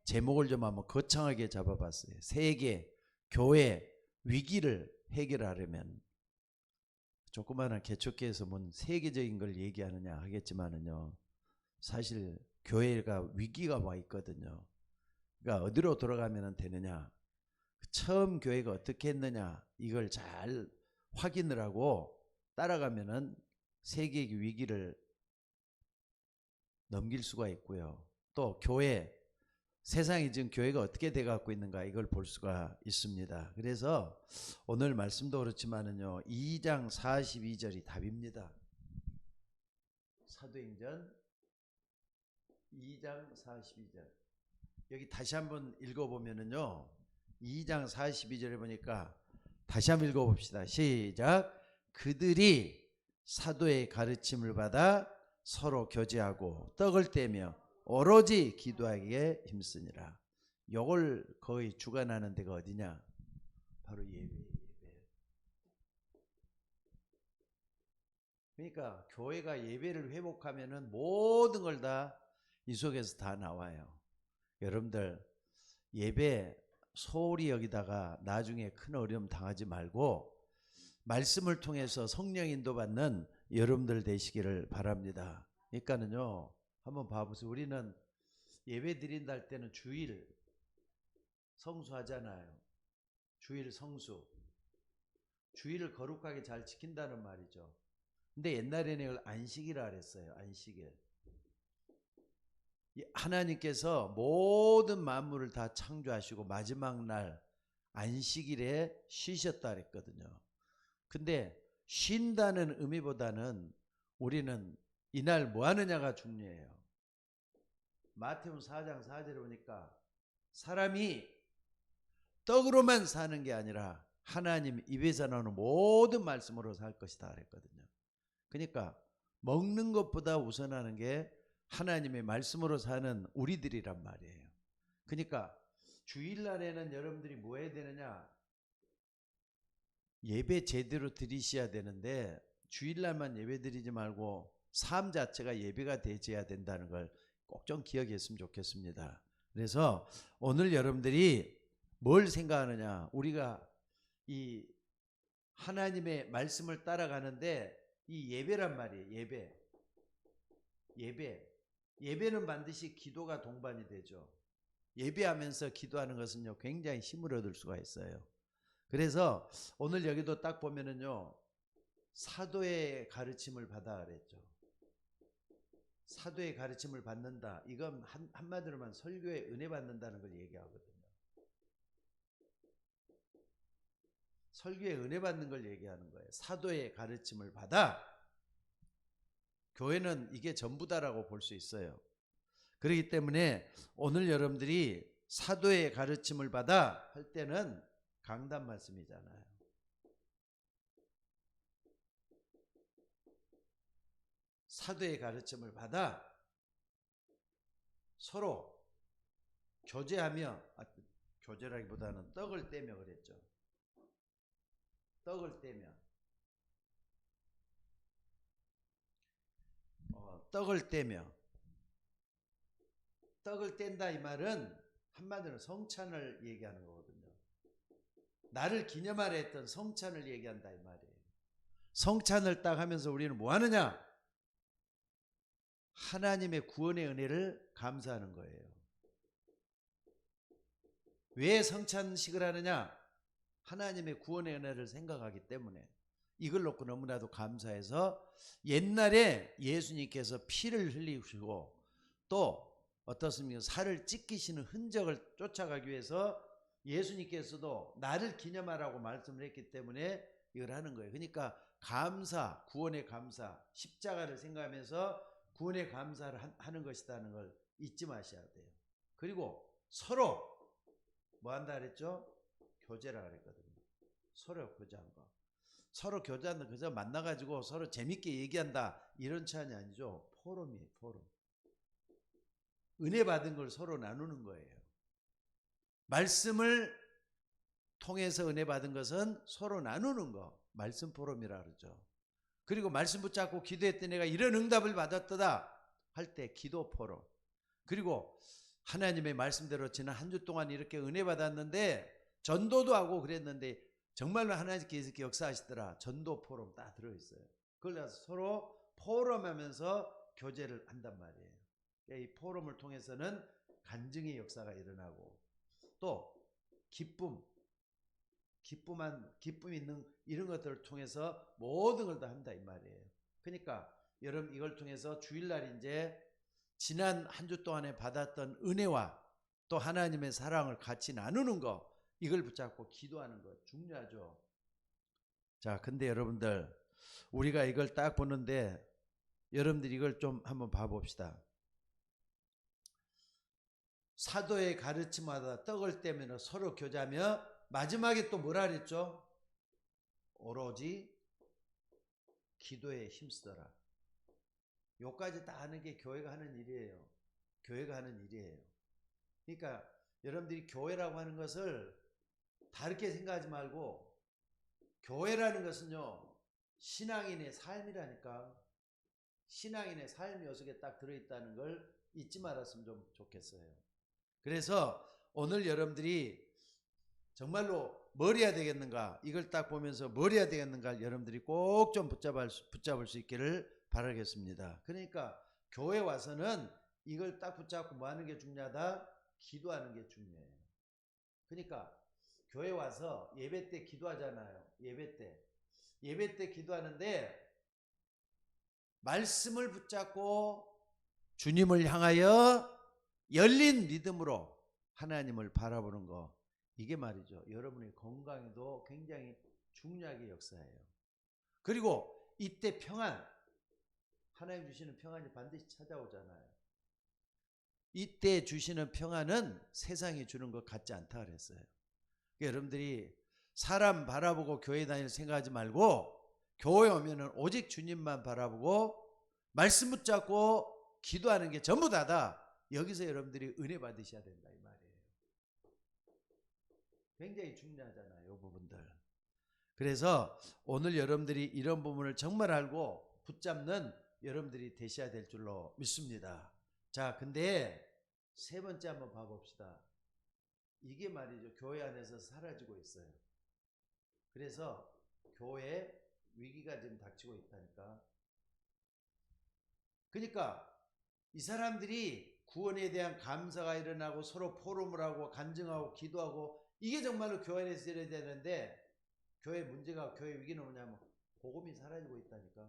제목을 좀 한번 거창하게 잡아봤어요. 세계, 교회 위기를 해결하려면 조그마한 개척교회에서 뭔 세계적인 걸 얘기하느냐 하겠지만은요, 사실 교회가 위기가 와 있거든요. 그러니까 어디로 돌아가면 되느냐, 처음 교회가 어떻게 했느냐 이걸 잘 확인을 하고 따라가면은 세계의 위기를 넘길 수가 있고요. 또 교회, 세상이 지금 교회가 어떻게 돼 갖고 있는가 이걸 볼 수가 있습니다. 그래서 오늘 말씀도 그렇지만은요, 2장 42절이 답입니다. 사도행전 2장 42절. 여기 다시 한번 읽어보면은요, 2장 42절에 보니까 다시 한번 읽어봅시다. 시작. 그들이 사도의 가르침을 받아 서로 교제하고 떡을 떼며 오로지 기도하기에 힘쓰니라. 요걸 거의 주관하는 데가 어디냐? 바로 예배. 그러니까 교회가 예배를 회복하면은 모든 걸 다 이 속에서 다 나와요. 여러분들 예배 소홀히 여기다가 나중에 큰 어려움 당하지 말고 말씀을 통해서 성령 인도받는 여러분들 되시기를 바랍니다. 그러니까는요, 한번 봐보세요. 우리는 예배 드린다 할 때는 주일 성수하잖아요. 주일 성수. 주일을 거룩하게 잘 지킨다는 말이죠. 근데 옛날에는 이걸 안식이라 그랬어요. 안식일. 하나님께서 모든 만물을 다 창조하시고 마지막 날 안식일에 쉬셨다 그랬거든요. 근데 쉰다는 의미보다는 우리는 이날 뭐 하느냐가 중요해요. 마태복음 4장 4절에 보니까 사람이 떡으로만 사는 게 아니라 하나님 입에서 나오는 모든 말씀으로 살 것이다 그랬거든요. 그러니까 먹는 것보다 우선하는 게 하나님의 말씀으로 사는 우리들이란 말이에요. 그러니까 주일날에는 여러분들이 뭐 해야 되느냐? 예배 제대로 드리셔야 되는데 주일날만 예배 드리지 말고 삶 자체가 예배가 되어야 된다는 걸 꼭 좀 기억했으면 좋겠습니다. 그래서 오늘 여러분들이 뭘 생각하느냐? 우리가 이 하나님의 말씀을 따라가는데 이 예배란 말이에요. 예배는 반드시 기도가 동반이 되죠. 예배하면서 기도하는 것은요, 굉장히 힘을 얻을 수가 있어요. 그래서 오늘 여기도 딱 보면은요, 사도의 가르침을 받아 그랬죠. 사도의 가르침을 받는다. 이건 한마디로만 설교에 은혜 받는다는 걸 얘기하거든요. 설교에 은혜 받는 걸 얘기하는 거예요. 사도의 가르침을 받아. 교회는 이게 전부다라고 볼 수 있어요. 그렇기 때문에 오늘 여러분들이 사도의 가르침을 받아 할 때는 강단 말씀이잖아요. 사도의 가르침을 받아 서로 교제하며, 교제라기보다는 떡을 떼며 그랬죠. 떡을 떼며. 떡을 떼며. 떡을 뗀다 이 말은 한마디로 성찬을 얘기하는 거거든요. 나를 기념하려 했던 성찬을 얘기한다 이 말이에요. 성찬을 딱 하면서 우리는 뭐 하느냐? 하나님의 구원의 은혜를 감사하는 거예요. 왜 성찬식을 하느냐? 하나님의 구원의 은혜를 생각하기 때문에. 이걸 놓고 너무나도 감사해서 옛날에 예수님께서 피를 흘리시고 또 어떻습니까? 살을 찢기시는 흔적을 쫓아가기 위해서 예수님께서도 나를 기념하라고 말씀을 했기 때문에 이걸 하는 거예요. 그러니까 감사, 구원의 감사, 십자가를 생각하면서 구원의 감사를 하는 것이라는 걸 잊지 마셔야 돼요. 그리고 서로 뭐 한다 그랬죠? 교제라 그랬거든요. 서로 교제한 거. 서로 교제한다. 그저 만나가지고 서로 재밌게 얘기한다. 이런 차원이 아니죠. 포럼이에요. 포럼. 은혜 받은 걸 서로 나누는 거예요. 말씀을 통해서 은혜 받은 것은 서로 나누는 거. 말씀 포럼이라 그러죠. 그리고 말씀 붙잡고 기도했더니 내가 이런 응답을 받았다 할 때 기도 포럼. 그리고 하나님의 말씀대로 지난 한 주 동안 이렇게 은혜 받았는데 전도도 하고 그랬는데 정말로 하나님께서 이렇게 역사하시더라. 전도 포럼 딱 들어있어요. 그걸 가서 서로 포럼하면서 교제를 한단 말이에요. 이 포럼을 통해서는 간증의 역사가 일어나고 또 기쁨 있는 이런 것들을 통해서 모든 걸 다 한다 이 말이에요. 그러니까 여러분 이걸 통해서 주일날 이제 지난 한 주 동안에 받았던 은혜와 또 하나님의 사랑을 같이 나누는 거, 이걸 붙잡고 기도하는 거 중요하죠. 자, 근데 여러분들 우리가 이걸 딱 보는데 여러분들 이걸 좀 한번 봐봅시다. 사도의 가르침마다 떡을 떼면 서로 교제하며 마지막에 또 뭐라 그랬죠? 오로지 기도에 힘쓰더라. 요까지 다 하는 게 교회가 하는 일이에요. 교회가 하는 일이에요. 그러니까 여러분들이 교회라고 하는 것을 다르게 생각하지 말고, 교회라는 것은요 신앙인의 삶이라니까. 신앙인의 삶이 요 속에 딱 들어있다는 걸 잊지 말았으면 좀 좋겠어요. 그래서 오늘 여러분들이 정말로 뭘 해야 되겠는가, 이걸 딱 보면서 뭘 해야 되겠는가 여러분들이 꼭 좀 붙잡을 수 있기를 바라겠습니다. 그러니까 교회 와서는 이걸 딱 붙잡고 뭐 하는 게 중요하다? 기도하는 게 중요해요. 그러니까 교회 와서 예배 때 기도하잖아요. 예배 때 기도하는데 말씀을 붙잡고 주님을 향하여 열린 믿음으로 하나님을 바라보는 거, 이게 말이죠 여러분의 건강에도 굉장히 중요하게 역사해요. 그리고 이때 평안, 하나님 주시는 평안이 반드시 찾아오잖아요. 이때 주시는 평안은 세상이 주는 것 같지 않다 그랬어요. 그러니까 여러분들이 사람 바라보고 교회 다닐 생각하지 말고 교회 오면은 오직 주님만 바라보고 말씀 붙잡고 기도하는 게 전부 다다. 여기서 여러분들이 은혜 받으셔야 된다 이 말이에요. 굉장히 중요하잖아요 이 부분들. 그래서 오늘 여러분들이 이런 부분을 정말 알고 붙잡는 여러분들이 되셔야 될 줄로 믿습니다. 자, 근데 세 번째 한번 봐봅시다. 이게 말이죠 교회 안에서 사라지고 있어요. 그래서 교회에 위기가 지금 닥치고 있다니까. 그러니까 이 사람들이 구원에 대한 감사가 일어나고 서로 포럼을 하고 간증하고 기도하고, 이게 정말로 교회 안에서 일어야 되는데, 교회 문제가, 교회 위기는 뭐냐면 복음이 사라지고 있다니까.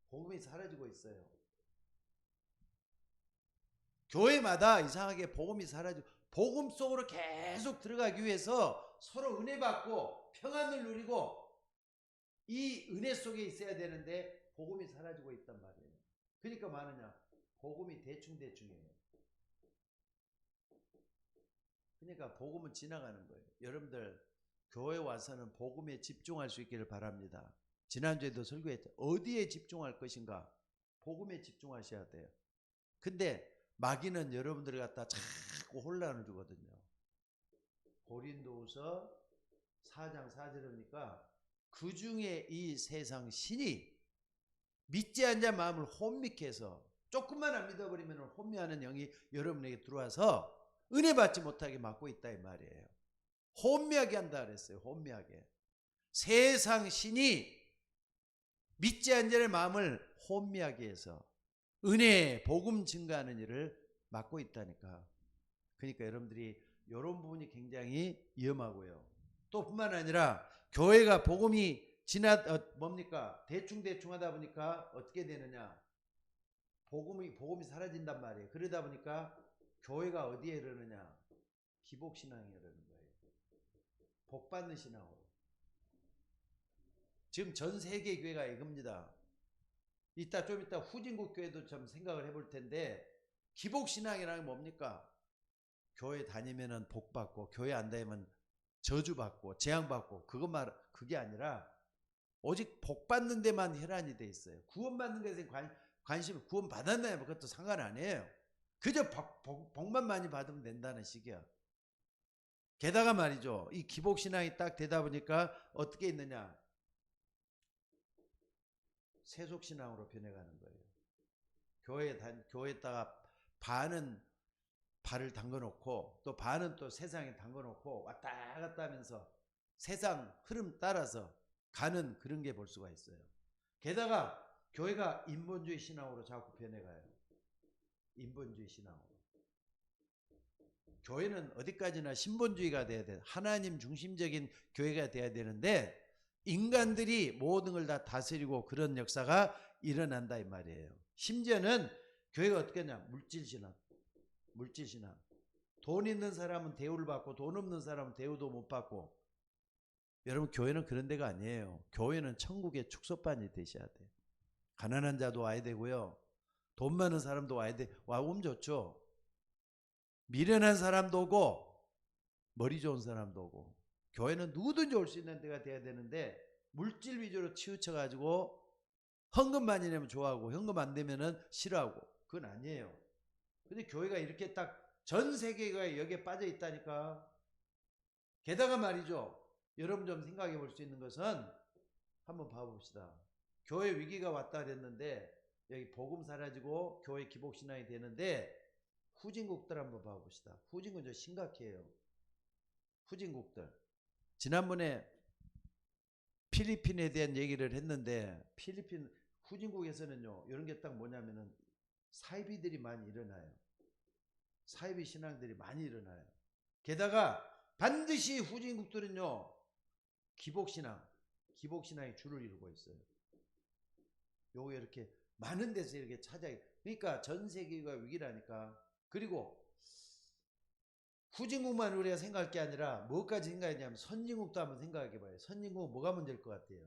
복음이 사라지고 있어요. 교회마다 이상하게 복음이 사라지고, 복음 속으로 계속 들어가기 위해서 서로 은혜 받고 평안을 누리고 이 은혜 속에 있어야 되는데 복음이 사라지고 있단 말이에요. 그러니까 뭐하느냐, 복음이 대충이에요. 그러니까 복음은 지나가는 거예요. 여러분들 교회 와서는 복음에 집중할 수 있기를 바랍니다. 지난주에도 설교했죠. 어디에 집중할 것인가? 복음에 집중하셔야 돼요. 근데 마귀는 여러분들을 갖다 자꾸 혼란을 주거든요. 고린도후서 4장 4절에 보니까 그 중에 이 세상 신이 믿지 않는 자 마음을 혼미케 해서, 조금만 안 믿어버리면 혼미하는 영이 여러분에게 들어와서 은혜 받지 못하게 막고 있다 이 말이에요. 혼미하게 한다 그랬어요. 혼미하게. 세상 신이 믿지 않는 자의 마음을 혼미하게 해서 은혜, 복음 증가하는 일을 막고 있다니까. 그러니까 여러분들이 이런 부분이 굉장히 위험하고요. 또 뿐만 아니라 교회가 복음이 뭡니까? 대충 하다 보니까 어떻게 되느냐? 복음이 사라진단 말이에요. 그러다 보니까 교회가 어디에 이르느냐? 기복신앙에 이르는 거예요. 복받는 신앙으로. 지금 전 세계 교회가 이겁니다. 좀 이따 후진국 교회도 좀 생각을 해볼 텐데, 기복신앙이라는 게 뭡니까? 교회 다니면은 복받고 교회 안 다니면 저주받고 재앙받고, 그게 아니라 오직 복받는 데만 혈안이 돼 있어요. 구원받는 것에 관심, 구원 받았나요? 그것도 상관 안 해요. 그저 복만 많이 받으면 된다는 식이야. 게다가 말이죠, 이 기복신앙이 딱 되다 보니까 어떻게 있느냐? 세속신앙으로 변해가는 거예요. 교회에다가 반은 발을 담궈놓고 또 반은 또 세상에 담궈놓고 왔다 갔다 하면서 세상 흐름 따라서 가는 그런 게 볼 수가 있어요. 게다가 교회가 인본주의 신앙으로 자꾸 변해가요. 인본주의 신앙으로. 교회는 어디까지나 신본주의가 돼야 돼. 하나님 중심적인 교회가 돼야 되는데 인간들이 모든 걸 다 다스리고 그런 역사가 일어난다 이 말이에요. 심지어는 교회가 어떻게 하냐. 물질신앙. 물질신앙. 돈 있는 사람은 대우를 받고 돈 없는 사람은 대우도 못 받고. 여러분 교회는 그런 데가 아니에요. 교회는 천국의 축소반이 되셔야 돼요. 가난한 자도 와야 되고요. 돈 많은 사람도 와야 돼. 오면 좋죠. 미련한 사람도 오고 머리 좋은 사람도 오고. 교회는 누구든지 올 수 있는 데가 돼야 되는데 물질 위주로 치우쳐가지고 헌금 많이 내면 좋아하고 헌금 안 되면은 싫어하고. 그건 아니에요. 근데 교회가 이렇게 딱 전 세계가 여기에 빠져 있다니까. 게다가 말이죠. 여러분 좀 생각해 볼 수 있는 것은 한번 봐봅시다. 교회 위기가 왔다 그랬는데 여기 복음 사라지고 교회 기복신앙이 되는데 후진국들 한번 봐봅시다. 후진국 좀 심각해요. 후진국들. 지난번에 필리핀에 대한 얘기를 했는데 필리핀 후진국에서는요. 이런 게 딱 뭐냐면은 사이비들이 많이 일어나요. 사이비 신앙들이 많이 일어나요. 게다가 반드시 후진국들은요. 기복신앙이 줄을 이루고 있어요. 요거 이렇게 많은 데서 이렇게 찾아요. 그러니까 전 세계가 위기라니까. 그리고 후진국만 우리가 생각할 게 아니라 뭐까지 생각했냐면 선진국도 한번 생각해 봐요. 선진국은 뭐가 문제일 것 같아요?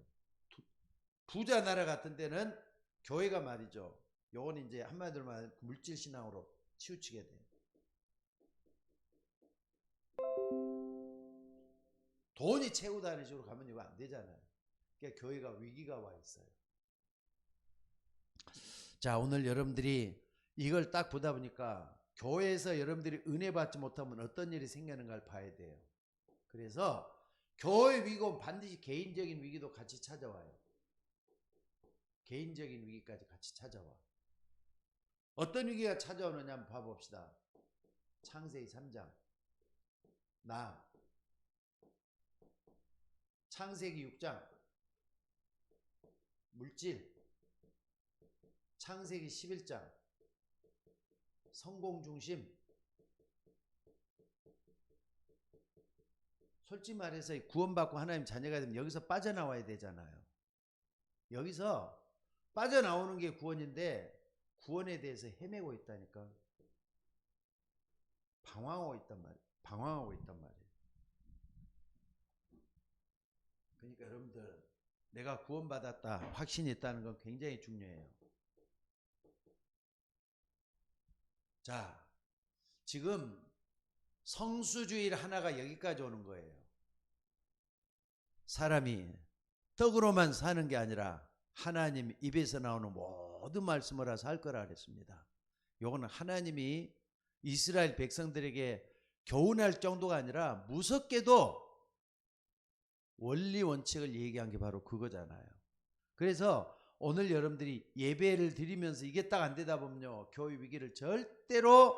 부자 나라 같은 데는 교회가 말이죠. 요건 이제 한마디로 말하면 물질신앙으로 치우치게 돼요. 돈이 채우다는 식으로 가면 이거 안 되잖아요. 그러니까 교회가 위기가 와 있어요. 자, 오늘 여러분들이 이걸 딱 보다 보니까 교회에서 여러분들이 은혜 받지 못하면 어떤 일이 생기는가를 봐야 돼요. 그래서 교회 위기는 반드시 개인적인 위기도 같이 찾아와요. 개인적인 위기까지 같이 찾아와. 어떤 위기가 찾아오느냐 한번 봐봅시다. 창세기 3장. 창세기 6장. 물질. 창세기 11장. 성공 중심. 솔직히 말해서 구원받고 하나님 자녀가 되면 여기서 빠져나와야 되잖아요. 여기서 빠져나오는 게 구원인데 구원에 대해서 헤매고 있다니까. 방황하고 있단 말이에요. 그러니까 여러분들 내가 구원받았다 확신이 있다는 건 굉장히 중요해요. 자, 지금 성수주의 하나가 여기까지 오는 거예요. 사람이 떡으로만 사는 게 아니라 하나님 입에서 나오는 모든 말씀을 알아서 할 거라 그랬습니다. 요거는 하나님이 이스라엘 백성들에게 교훈할 정도가 아니라 무섭게도 원리 원칙을 얘기한 게 바로 그거잖아요. 그래서 오늘 여러분들이 예배를 드리면서 이게 딱 안 되다 보면요. 교회 위기를 절대로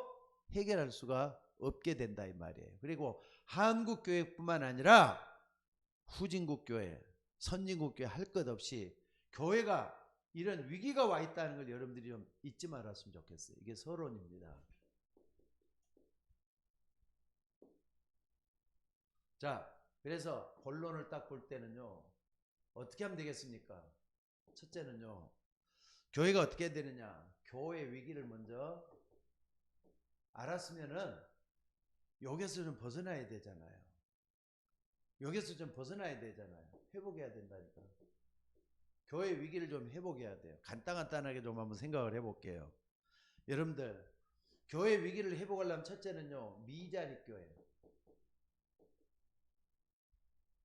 해결할 수가 없게 된다 이 말이에요. 그리고 한국 교회뿐만 아니라 후진국 교회, 선진국 교회 할 것 없이 교회가 이런 위기가 와 있다는 걸 여러분들이 좀 잊지 말았으면 좋겠어요. 이게 서론입니다. 자, 그래서 본론을 딱 볼 때는요. 어떻게 하면 되겠습니까? 첫째는요. 교회가 어떻게 되느냐. 교회 위기를 먼저 알았으면은 여기서 좀 벗어나야 되잖아요. 여기서 좀 벗어나야 되잖아요. 회복해야 된다니까. 교회 위기를 좀 회복해야 돼요. 간단하게 좀 한번 생각을 해볼게요. 여러분들 교회 위기를 회복하려면 첫째는요. 미자립 교회.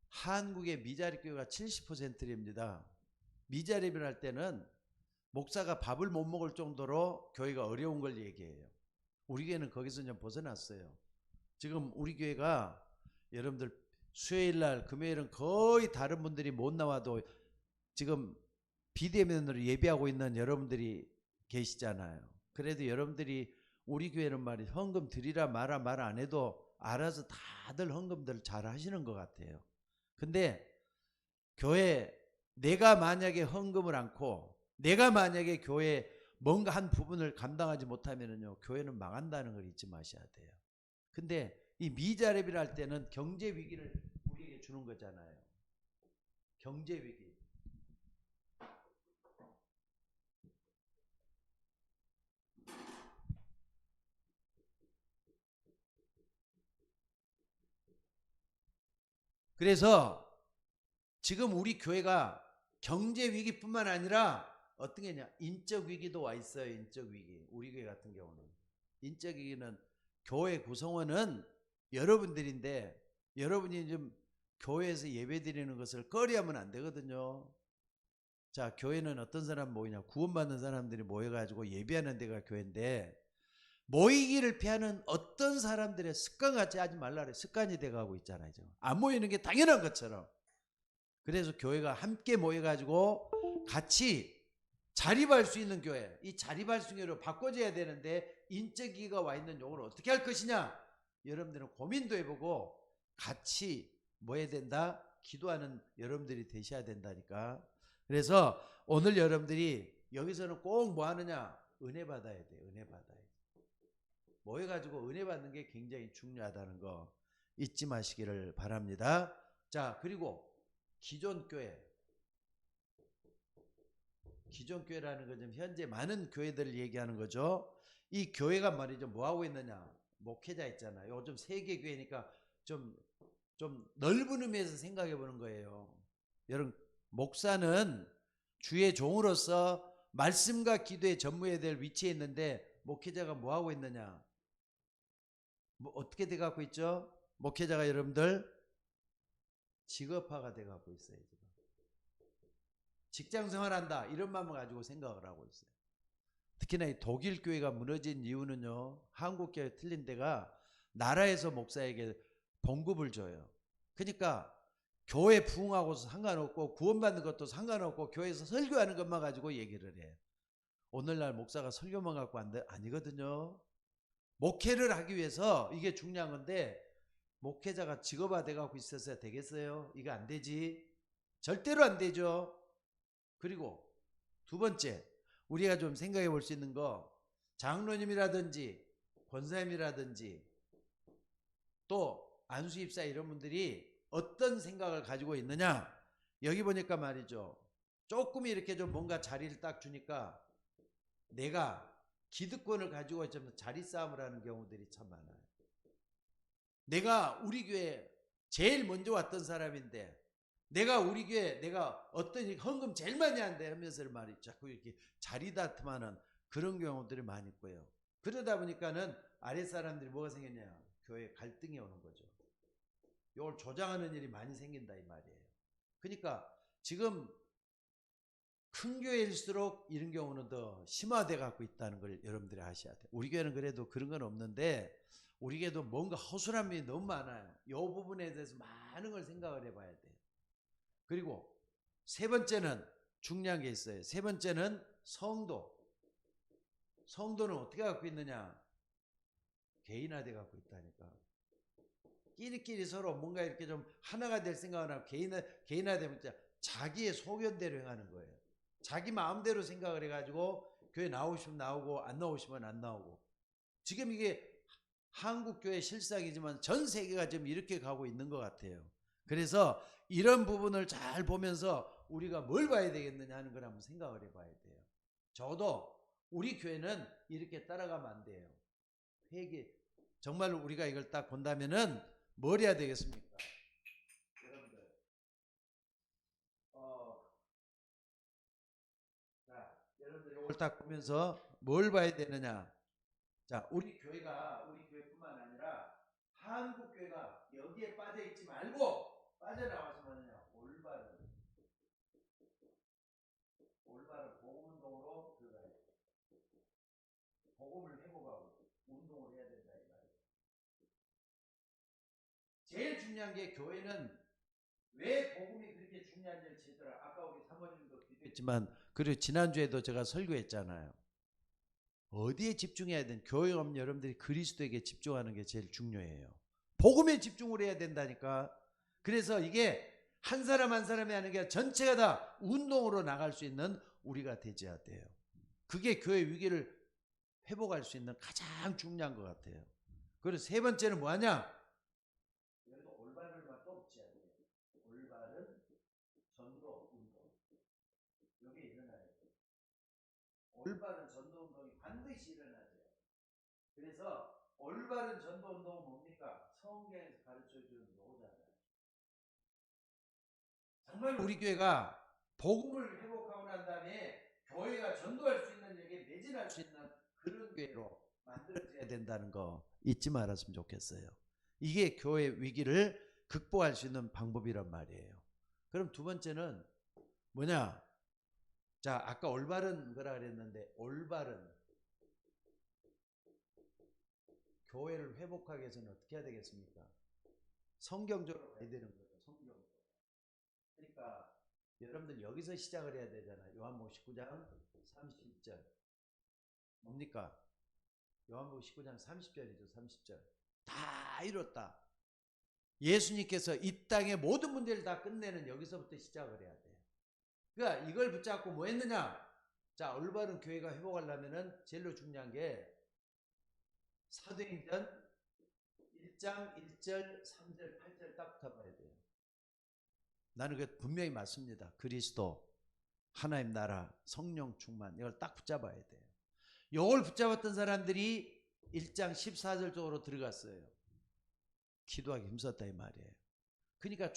한국의 미자립 교회가 70%입니다. 미자립을 할 때는 목사가 밥을 못 먹을 정도로 교회가 어려운 걸 얘기해요. 우리 교회는 거기서 좀 벗어났어요. 지금 우리 교회가 여러분들 수요일날 금요일은 거의 다른 분들이 못 나와도 지금 비대면으로 예배하고 있는 여러분들이 계시잖아요. 그래도 여러분들이 우리 교회는 말이 헌금 드리라 말 안 해도 알아서 다들 헌금들 잘 하시는 것 같아요. 근데 교회 내가 만약에 헌금을 않고 내가 만약에 교회 뭔가 한 부분을 감당하지 못하면은요, 교회는 망한다는 걸 잊지 마셔야 돼요. 근데 이 미자립이라 할 때는 경제 위기를 우리에게 주는 거잖아요. 경제 위기. 그래서 지금 우리 교회가 경제 위기뿐만 아니라 어떤 게냐, 인적 위기도 와 있어요. 인적 위기. 우리 교회 같은 경우는 인적 위기는 교회 구성원은 여러분들인데 여러분이 좀 교회에서 예배 드리는 것을 꺼려하면 안 되거든요. 자, 교회는 어떤 사람 모이냐, 구원받는 사람들이 모여가지고 예배하는 데가 교회인데 모이기를 피하는 어떤 사람들의 습관같이 하지 말라 그래. 습관이 돼가고 있잖아요. 지금. 안 모이는 게 당연한 것처럼. 그래서 교회가 함께 모여가지고 같이 자립할 수 있는 교회, 이 자립할 수 있는 교회로 바꿔줘야 되는데 인적기가 와 있는 요걸 어떻게 할 것이냐, 여러분들은 고민도 해보고 같이 뭐 해야 된다? 기도하는 여러분들이 되셔야 된다니까. 그래서 오늘 여러분들이 여기서는 꼭 뭐 하느냐, 은혜 받아야 돼. 은혜 받아야 돼. 모여가지고 은혜 받는 게 굉장히 중요하다는 거 잊지 마시기를 바랍니다. 자, 그리고 기존 교회라는 건 지금 현재 많은 교회들을 얘기하는 거죠. 이 교회가 말이죠, 뭐 하고 있느냐, 목회자 있잖아요. 요즘 세계 교회니까 좀 넓은 의미에서 생각해 보는 거예요. 여러분, 목사는 주의 종으로서 말씀과 기도에 전무해야 될 위치에 있는데 목회자가 뭐 하고 있느냐, 뭐 어떻게 돼 갖고 있죠? 목회자가 여러분들 직업화가 돼 갖고 있어요. 지금. 직장 생활한다 이런 마음을 가지고 생각을 하고 있어요. 특히나 이 독일 교회가 무너진 이유는요, 한국 교회 틀린 데가 나라에서 목사에게 봉급을 줘요. 그러니까 교회 부흥하고서 상관없고 구원받는 것도 상관없고 교회에서 설교하는 것만 가지고 얘기를 해. 오늘날 목사가 설교만 갖고 아니거든요. 목회를 하기 위해서 이게 중요한 건데 목회자가 직업화 돼가고 있어서 되겠어요? 이거 안 되지. 절대로 안 되죠. 그리고 두 번째, 우리가 좀 생각해 볼 수 있는 거, 장로님이라든지 권사님이라든지 또 안수입사 이런 분들이 어떤 생각을 가지고 있느냐, 여기 보니까 말이죠, 조금 이렇게 좀 뭔가 자리를 딱 주니까 내가 기득권을 가지고 좀 자리 싸움을 하는 경우들이 참 많아요. 내가 우리 교회 제일 먼저 왔던 사람인데, 내가 우리 교회 내가 어떤 헌금 제일 많이 한대 하면서 말이죠, 자꾸 이렇게 자리 다툼하는 그런 경우들이 많이 있고요. 그러다 보니까는 아랫사람들이 뭐가 생겼냐, 교회 갈등이 오는 거죠. 이걸 조장하는 일이 많이 생긴다 이 말이에요. 그러니까 지금 큰 교회일수록 이런 경우는 더 심화돼 갖고 있다는 걸 여러분들이 아셔야 돼요. 우리 교회는 그래도 그런 건 없는데 우리 교회도 뭔가 허술한 면이 너무 많아요. 이 부분에 대해서 많은 걸 생각을 해봐야 돼요. 그리고 세 번째는 중요한 게 있어요. 세 번째는 성도. 성도는 어떻게 갖고 있느냐, 개인화돼 갖고 있다니까. 끼리끼리 서로 뭔가 이렇게 좀 하나가 될 생각을 하고 개인화되면 자기의 소견대로 행하는 거예요. 자기 마음대로 생각을 해가지고 교회 나오시면 나오고 안 나오시면 안 나오고. 지금 이게 한국 교회 실상이지만 전 세계가 지금 이렇게 가고 있는 것 같아요. 그래서 이런 부분을 잘 보면서 우리가 뭘 봐야 되겠느냐 하는 걸 한번 생각을 해봐야 돼요. 저도 우리 교회는 이렇게 따라가면 안 돼요. 회개. 정말 우리가 이걸 딱 본다면은 뭘 해야 되겠습니까? 여러분들, 자, 여러분들 이걸 딱 보면서 뭘 봐야 되느냐? 자, 우리 교회뿐만 아니라 한국 교회가 여기에 빠져 있지 말고 빠져나와서 뭐냐? 올바른 복음 운동으로 들어가야 돼. 복음을 회복하고 운동을 해야 된다 이 말이에요. 제일 중요한 게, 교회는 왜 복음이 그렇게 중요한지를 제대로, 아까 우리 사모님도 기도했지만 그리고 지난주에도 제가 설교했잖아요. 어디에 집중해야 되는, 교회 오면 여러분들이 그리스도에게 집중하는 게 제일 중요해요. 복음에 집중을 해야 된다니까. 그래서 이게 한 사람 한 사람이 하는 게 아니라 전체가 다 운동으로 나갈 수 있는 우리가 되어야 돼요. 그게 교회 위기를 회복할 수 있는 가장 중요한 것 같아요. 그리고 세 번째는 뭐하냐? 여기서 올바른 것도 없지 않아요. 올바른 전도 운동. 여기 일어나야 돼요. 올바른 전도 운동이 반드시 일어나야 돼요. 그래서 올바른 전도 운동은 뭡니까? 성경에서 가르쳐주는 요거잖아요. 정말 우리 교회가 복음을 회복하고 난 다음에 교회가 전도할 수 있는, 여기에 매진할 수 있는 그런 교회로 만들어져야 된다는 거 잊지 말았으면 좋겠어요. 이게 교회 위기를 극복할 수 있는 방법이란 말이에요. 그럼 두 번째는 뭐냐? 자, 아까 올바른 거라 그랬는데, 올바른 교회를 회복하기 위해서는 어떻게 해야 되겠습니까? 성경적으로 가야 되는 거죠. 성경적으로. 그러니까 여러분들 여기서 시작을 해야 되잖아요. 요한복음 19장 30절. 뭡니까? 요한복음 19장 30절이죠. 30절. 다 이뤘다. 예수님께서 이 땅의 모든 문제를 다 끝내는 여기서부터 시작을 해야 돼요. 그러니까 이걸 붙잡고 뭐 했느냐? 자, 올바른 교회가 회복하려면은 제일로 중요한 게 사도행전 1장 1절, 3절, 8절 딱 붙어봐야 돼요. 나는 그 분명히 맞습니다. 그리스도, 하나님 나라, 성령 충만, 이걸 딱 붙잡아야 돼요. 이걸 붙잡았던 사람들이 1장 14절 쪽으로 들어갔어요. 기도하기 힘썼다 이 말이에요. 그러니까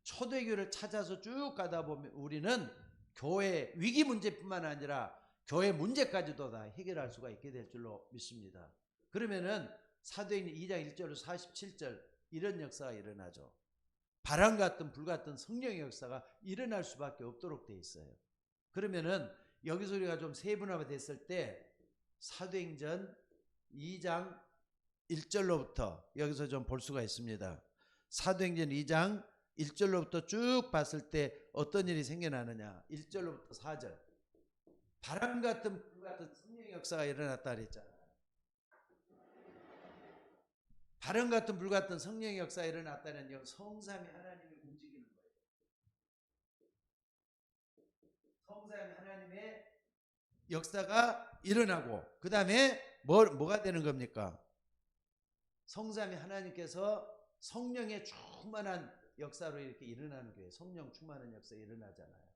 초대교회를 찾아서 쭉 가다 보면 우리는 교회 위기 문제뿐만 아니라 교회 문제까지도 다 해결할 수가 있게 될 줄로 믿습니다. 그러면은 사도행전 2장 1절로 47절 이런 역사가 일어나죠. 바람 같은 불 같은 성령의 역사가 일어날 수밖에 없도록 돼 있어요. 그러면은 여기서 우리가 좀 세분화가 됐을 때 사도행전 2장 1절로부터 여기서 좀 볼 수가 있습니다. 사도행전 2장 1절로부터 쭉 봤을 때 어떤 일이 생겨나느냐. 1절로부터 4절. 바람 같은 불 같은 성령의 역사가 일어났다 그랬잖아요. 바람 같은 불 같은 성령의 역사가 일어났다는 건 성삼위 하나님이 움직이는 거예요. 성삼위 하나님의 역사가 일어나고 그 다음에 뭐가 되는 겁니까? 성삼위 하나님께서 성령의 충만한 역사로 이렇게 일어나는 거예요. 성령 충만한 역사가 일어나잖아요.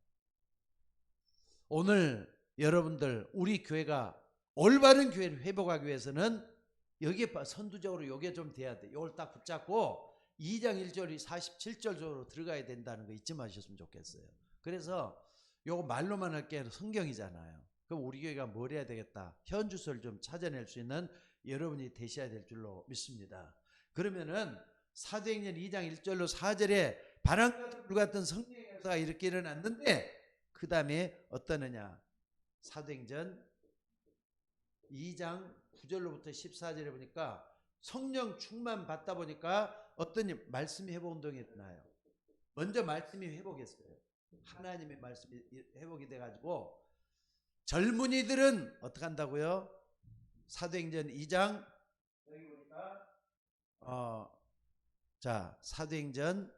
오늘 여러분들 우리 교회가 올바른 교회를 회복하기 위해서는 여기에 선두적으로 요게 좀 돼야 돼. 요걸 딱 붙잡고 2장 1절이 47절로 들어가야 된다는 거 잊지 마셨으면 좋겠어요. 그래서 요거 말로만 할 게 아니라 성경이잖아요. 그럼 우리 교회가 뭘 해야 되겠다. 현주소를 좀 찾아낼 수 있는 여러분이 되셔야 될 줄로 믿습니다. 그러면은 사도행전 2장 1절로 4절에 바람과 불 같은 성령의 역사가 이렇게 일어났는데 그 다음에 어떠느냐. 사도행전 2장 9절로부터 14절에 보니까 성령 충만 받다 보니까 어떤 말씀이 회복 운동이 일어나요. 먼저 말씀이 회복했어요. 하나님의 말씀이 회복이 돼가지고 젊은이들은 어떻게 한다고요? 사도행전 2장 여기 보니까 자 사도행전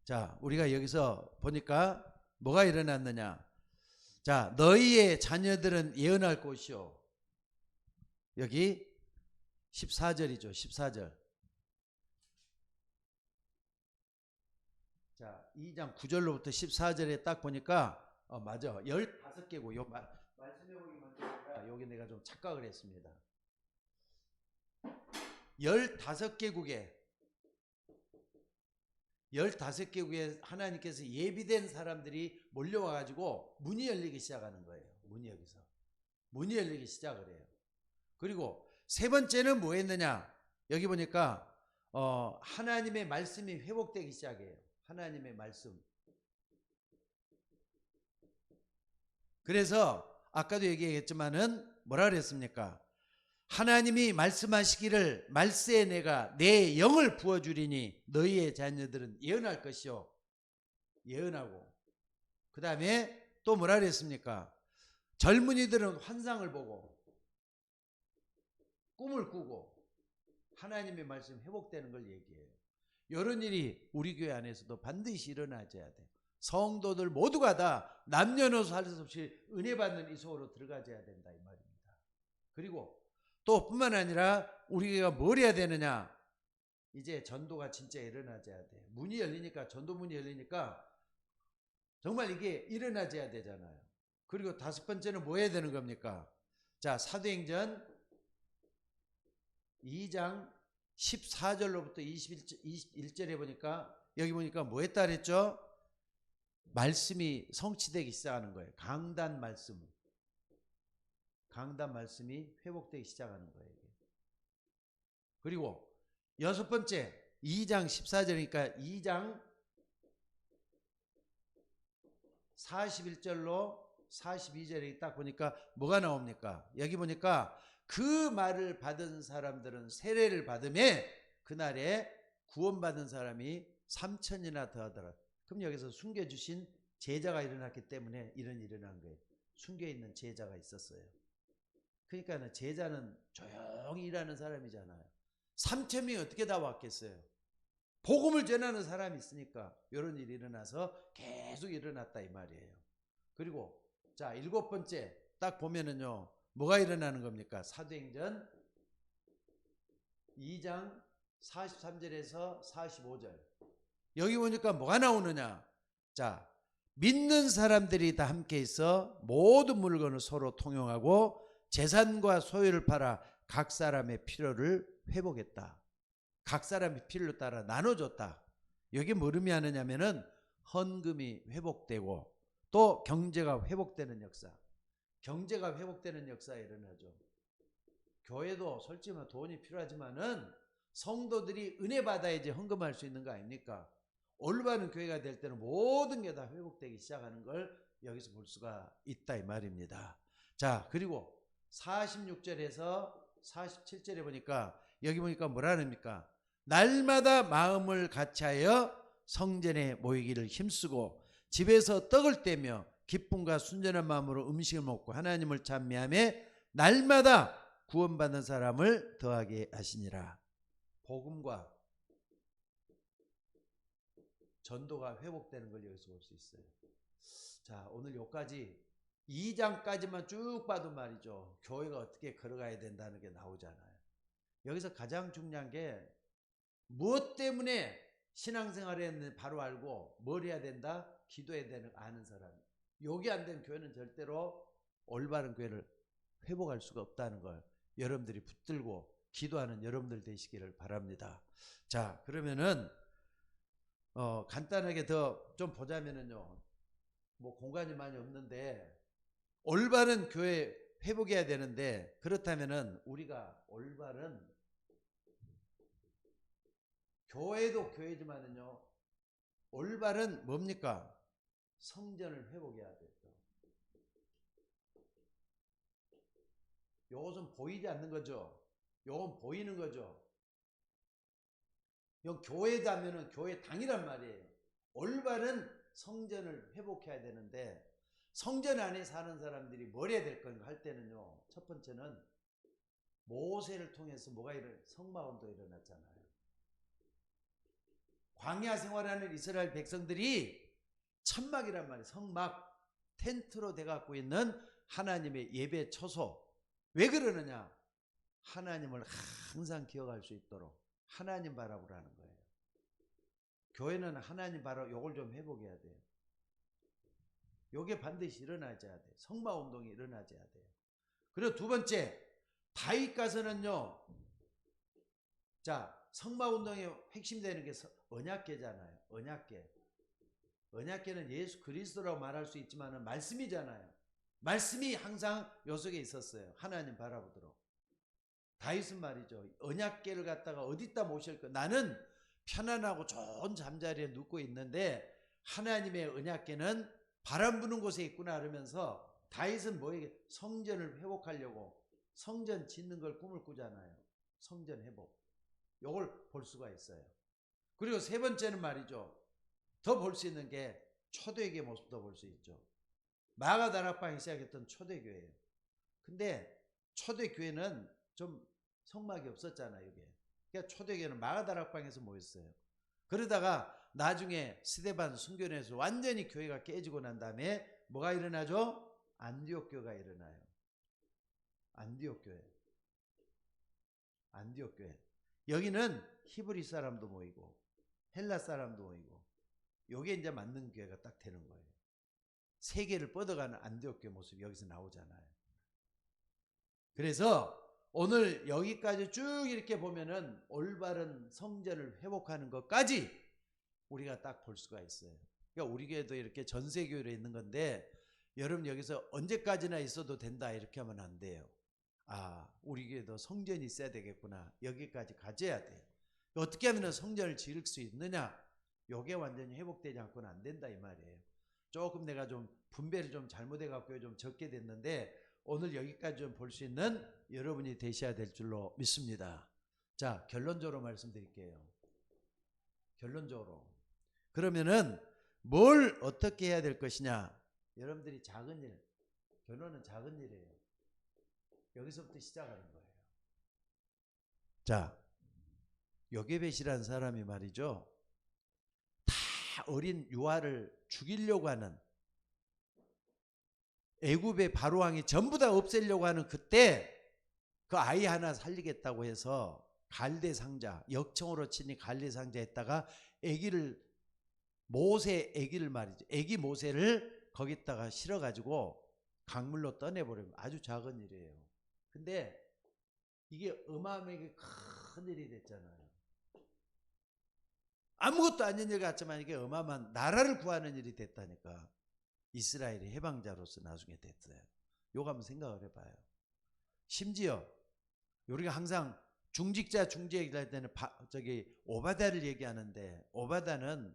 자 우리가 여기서 보니까 뭐가 일어났느냐. 자 너희의 자녀들은 예언할 곳이요. 여기 14절이죠. 14절. 자 2장 9절로부터 14절에 딱 보니까 맞아. 15개국. 요 말씀해 보기 만드니까 여기 내가 좀 착각을 했습니다. 15개국에 하나님께서 예비된 사람들이 몰려와 가지고 문이 열리기 시작하는 거예요. 문이 열리기 시작을 해요. 그리고 세 번째는 뭐 했느냐. 여기 보니까 하나님의 말씀이 회복되기 시작해요. 하나님의 말씀. 그래서 아까도 얘기했지만은 뭐라 그랬습니까? 하나님이 말씀하시기를 말세에 내가 내 영을 부어주리니 너희의 자녀들은 예언할 것이요. 예언하고 그 다음에 또 뭐라 그랬습니까? 젊은이들은 환상을 보고 꿈을 꾸고 하나님의 말씀 회복되는 걸 얘기해요. 이런 일이 우리 교회 안에서도 반드시 일어나줘야 돼. 성도들 모두가 다 남녀노소 할 수 없이 은혜 받는 이 속으로 들어가줘야 된다 이 말입니다. 그리고 또 뿐만 아니라 우리가 뭘 해야 되느냐? 이제 전도가 진짜 일어나줘야 돼. 문이 열리니까, 전도 문이 열리니까 정말 이게 일어나줘야 되잖아요. 그리고 다섯 번째는 뭐 해야 되는 겁니까? 자, 사도행전 2장 14절로부터 21절에 보니까 여기 보니까 뭐 했다 그랬죠? 말씀이 성취되기 시작하는 거예요. 강단 말씀이 회복되기 시작하는 거예요. 그리고 여섯 번째 2장 14절이니까 2장 41절로 42절에 딱 보니까 뭐가 나옵니까? 여기 보니까 그 말을 받은 사람들은 세례를 받음에 그날에 구원받은 사람이 3,000이나 더하더라. 그럼 여기서 숨겨주신 제자가 일어났기 때문에 이런 일이 일어난 거예요. 숨겨있는 제자가 있었어요. 그러니까 제자는 조용히 일하는 사람이잖아요. 3,000명이 어떻게 다 왔겠어요? 복음을 전하는 사람이 있으니까 이런 일이 일어나서 계속 일어났다 이 말이에요. 그리고 자, 일곱 번째 딱 보면은요 뭐가 일어나는 겁니까? 사도행전 2장 43절에서 45절 여기 보니까 뭐가 나오느냐? 자, 믿는 사람들이 다 함께 있어 모든 물건을 서로 통용하고 재산과 소유를 팔아 각 사람의 필요를 회복했다. 각 사람의 필요를 따라 나눠줬다. 여기 뭘 의미하느냐면은 헌금이 회복되고 또 경제가 회복되는 역사. 경제가 회복되는 역사가 일어나죠. 교회도 솔직히 말하면 돈이 필요하지만은 성도들이 은혜 받아야지 헌금할 수 있는 거 아닙니까? 올바른 교회가 될 때는 모든 게 다 회복되기 시작하는 걸 여기서 볼 수가 있다 이 말입니다. 자, 그리고 46절에서 47절에 보니까 여기 보니까 뭐라 합니까? 날마다 마음을 같이하여 성전에 모이기를 힘쓰고 집에서 떡을 떼며 기쁨과 순전한 마음으로 음식을 먹고 하나님을 찬미하며 날마다 구원받는 사람을 더하게 하시니라. 복음과 전도가 회복되는 걸 여기서 볼 수 있어요. 자, 오늘 여기까지 2장까지만 쭉 봐도 말이죠. 교회가 어떻게 걸어가야 된다는 게 나오잖아요. 여기서 가장 중요한 게 무엇 때문에 신앙생활을 했는지 바로 알고 뭘 해야 된다? 기도해야 되는 아는 사람. 요게 안 된 교회는 절대로 올바른 교회를 회복할 수가 없다는 걸 여러분들이 붙들고 기도하는 여러분들 되시기를 바랍니다. 자, 그러면은 간단하게 더 좀 보자면은요. 뭐 공간이 많이 없는데 올바른 교회 회복해야 되는데 그렇다면은 우리가 올바른 교회도 교회지만은요. 올바른 뭡니까? 성전을 회복해야 돼요. 요것은 보이지 않는 거죠. 요건 보이는 거죠. 요 교회다면은 교회 당이란 말이에요. 올바른 성전을 회복해야 되는데 성전 안에 사는 사람들이 뭘 해야 될 건가 할 때는요. 첫 번째는 모세를 통해서 뭐가 성마운도 일어났잖아요. 광야 생활하는 이스라엘 백성들이 천막이란 말이에요. 성막 텐트로 돼갖고 있는 하나님의 예배 처소. 왜 그러느냐? 하나님을 항상 기억할 수 있도록 하나님 바라보라는 거예요. 교회는 하나님 바라보 요걸 좀 회복해야 돼요. 요게 반드시 일어나줘야 돼요. 성마운동이 일어나줘야 돼요. 그리고 두 번째 다윗 가서는요. 자, 성마운동의 핵심 되는 게 언약궤잖아요. 언약궤. 언약궤는 예수 그리스도라고 말할 수 있지만 말씀이잖아요. 말씀이 항상 요 속에 있었어요. 하나님 바라보도록. 다윗은 말이죠. 언약궤를 갖다가 어디다 모실 거. 나는 편안하고 좋은 잠자리에 눕고 있는데 하나님의 언약궤는 바람 부는 곳에 있구나 그러면서 다윗은 뭐에게 성전을 회복하려고 성전 짓는 걸 꿈을 꾸잖아요. 성전 회복. 요걸 볼 수가 있어요. 그리고 세 번째는 말이죠. 더 볼 수 있는 게 초대교회 모습도 볼 수 있죠. 마가다락방이 시작했던 초대교회예요. 근데 초대교회는 좀 성막이 없었잖아요. 이게. 그러니까 초대교회는 마가다락방에서 모였어요. 그러다가 나중에 스데반 순교에서 완전히 교회가 깨지고 난 다음에 뭐가 일어나죠? 안디옥 교회가 일어나요. 안디옥 교회. 안디옥 교회. 여기는 히브리 사람도 모이고 헬라 사람도 모이고 요게 이제 맞는 교회가 딱 되는 거예요. 세계를 뻗어가는 안디옥 교회 모습이 여기서 나오잖아요. 그래서 오늘 여기까지 쭉 이렇게 보면은 올바른 성전을 회복하는 것까지 우리가 딱 볼 수가 있어요. 그러니까 우리 교회도 이렇게 전세교회로 있는 건데 여러분 여기서 언제까지나 있어도 된다 이렇게 하면 안 돼요. 아, 우리 교회도 성전이 있어야 되겠구나. 여기까지 가져야 돼요. 어떻게 하면 성전을 지을 수 있느냐? 요게 완전히 회복되지 않고는 안 된다 이 말이에요. 조금 내가 좀 분배를 좀 잘못해 갖고 좀 적게 됐는데 오늘 여기까지 좀 볼 수 있는 여러분이 되셔야 될 줄로 믿습니다. 자, 결론적으로 말씀드릴게요. 결론적으로. 그러면은 뭘 어떻게 해야 될 것이냐? 여러분들이 작은 일, 결론은 작은 일이에요. 여기서부터 시작하는 거예요. 자, 요게벳이라는 사람이 말이죠. 다 어린 유아를 죽이려고 하는 애굽의 바로왕이 전부 다 없애려고 하는 그때 그 아이 하나 살리겠다고 해서 갈대 상자, 역청으로 치니 갈대 상자 했다가 애기를 모세 애기를 말이죠. 애기 모세를 거기다가 실어가지고 강물로 떠내버리면 아주 작은 일이에요. 근데 이게 어마어마하게 큰 일이 됐잖아요. 아무것도 아닌 일 같지만 이게 어마어마한 나라를 구하는 일이 됐다니까. 이스라엘의 해방자로서 나중에 됐어요. 요거 한번 생각을 해봐요. 심지어 우리가 항상 중직자 얘기할 때는 오바다를 얘기하는데 오바다는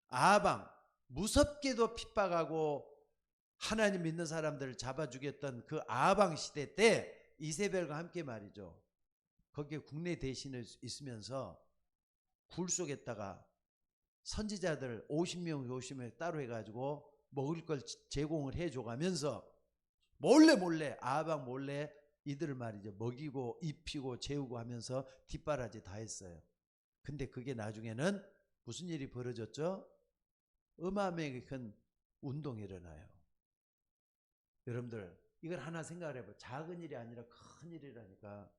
아방 무섭게도 핍박하고 하나님 믿는 사람들을 잡아 죽였던 그 아방 시대 때 이세벨과 함께 말이죠. 거기에 국내 대신에 있으면서 굴 속에다가 선지자들 50명 따로 해가지고 먹을 걸 제공을 해줘가면서 몰래 아방 몰래 이들을 말이죠. 먹이고 입히고 재우고 하면서 뒷바라지 다 했어요. 근데 그게 나중에는 무슨 일이 벌어졌죠? 어마어마하게 큰 운동이 일어나요. 여러분들 이걸 하나 생각을 해봐요. 작은 일이 아니라 큰 일이라니까.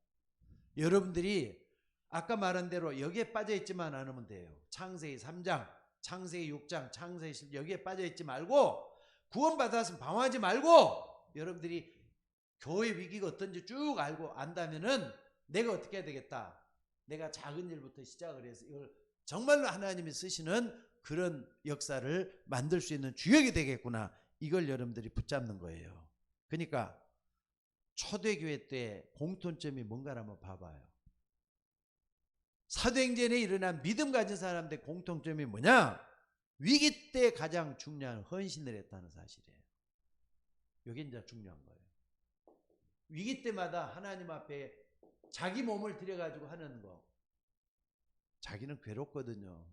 여러분들이 아까 말한 대로 여기에 빠져있지만 않으면 돼요. 창세기 3장, 창세기 6장, 창세기 10장 여기에 빠져있지 말고 구원받았으면 방황하지 말고 여러분들이 교회 위기가 어떤지 쭉 알고 안다면은 내가 어떻게 해야 되겠다. 내가 작은 일부터 시작을 해서 이걸 정말로 하나님이 쓰시는 그런 역사를 만들 수 있는 주역이 되겠구나. 이걸 여러분들이 붙잡는 거예요. 그러니까 초대교회 때 공통점이 뭔가를 한번 봐봐요. 사도행전에 일어난 믿음 가진 사람들의 공통점이 뭐냐? 위기 때 가장 중요한 헌신을 했다는 사실이에요. 이게 이제 중요한 거예요. 위기 때마다 하나님 앞에 자기 몸을 들여가지고 하는 거. 자기는 괴롭거든요.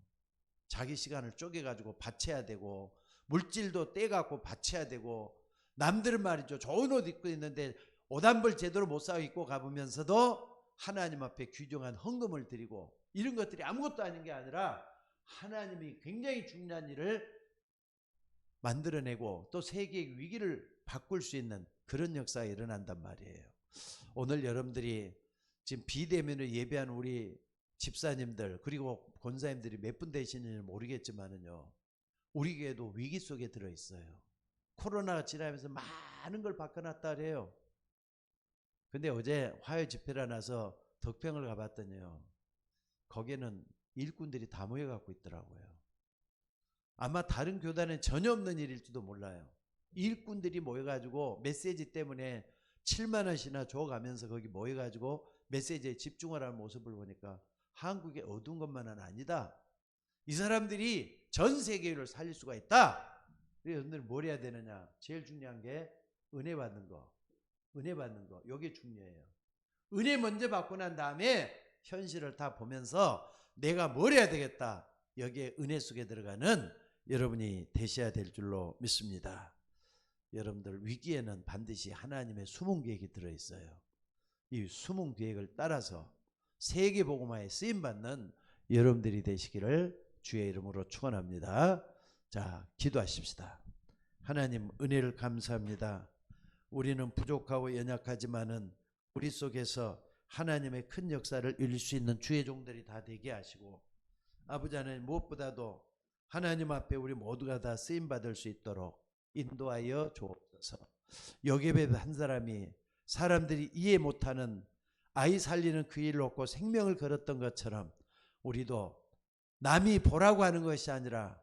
자기 시간을 쪼개가지고 바쳐야 되고 물질도 떼갖고 바쳐야 되고 남들은 말이죠. 좋은 옷 입고 있는데 옷 한 벌 제대로 못 사고 입고 가보면서도 하나님 앞에 귀중한 헌금을 드리고 이런 것들이 아무것도 아닌 게 아니라 하나님이 굉장히 중요한 일을 만들어내고 또 세계의 위기를 바꿀 수 있는 그런 역사가 일어난단 말이에요. 오늘 여러분들이 지금 비대면으로 예배하는 우리 집사님들 그리고 권사님들이 몇 분 되시는지 모르겠지만은요. 우리 교회도 위기 속에 들어있어요. 코로나가 지나면서 많은 걸 바꿔놨다 그래요. 근데 어제 화요 집회라 나서 덕평을 가봤더니요. 거기에는 일꾼들이 다 모여갖고 있더라고요. 아마 다른 교단은 전혀 없는 일일지도 몰라요. 일꾼들이 모여가지고 메시지 때문에 7만 원씩이나 줘가면서 거기 모여가지고 메시지에 집중을 하는 모습을 보니까 한국의 어두운 것만은 아니다. 이 사람들이 전 세계를 살릴 수가 있다. 그래서 여러분들이 뭘 해야 되느냐. 제일 중요한 게 은혜 받는 거. 은혜 받는 거, 이게 중요해요. 은혜 먼저 받고 난 다음에 현실을 다 보면서 내가 뭘 해야 되겠다, 여기에 은혜 속에 들어가는 여러분이 되셔야 될 줄로 믿습니다. 여러분들 위기에는 반드시 하나님의 숨은 계획이 들어있어요. 이 숨은 계획을 따라서 세계복음화에 쓰임받는 여러분들이 되시기를 주의 이름으로 축원합니다. 자, 기도하십시다. 하나님, 은혜를 감사합니다. 우리는 부족하고 연약하지만은 우리 속에서 하나님의 큰 역사를 이룰 수 있는 주의 종들이 다 되게 하시고, 아버지 하나님, 무엇보다도 하나님 앞에 우리 모두가 다 쓰임받을 수 있도록 인도하여 주옵소서. 요게벳 한 사람이 사람들이 이해 못하는 아이 살리는 그 일을 얻고 생명을 걸었던 것처럼 우리도 남이 보라고 하는 것이 아니라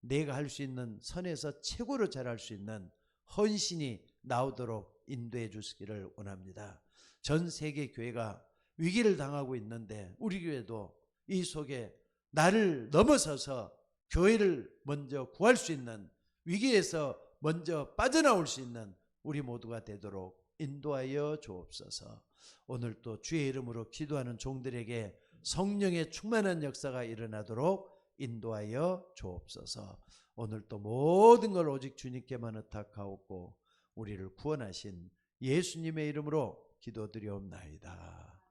내가 할 수 있는 선에서 최고로 잘할 수 있는 헌신이 나오도록 인도해 주시기를 원합니다. 전 세계 교회가 위기를 당하고 있는데 우리 교회도 이 속에 나를 넘어서서 교회를 먼저 구할 수 있는, 위기에서 먼저 빠져나올 수 있는 우리 모두가 되도록 인도하여 주옵소서. 오늘 또 주의 이름으로 기도하는 종들에게 성령의 충만한 역사가 일어나도록 인도하여 주옵소서. 오늘 또 모든 걸 오직 주님께만 의탁하옵고 우리를 구원하신 예수님의 이름으로 기도드리옵나이다.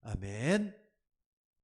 아멘.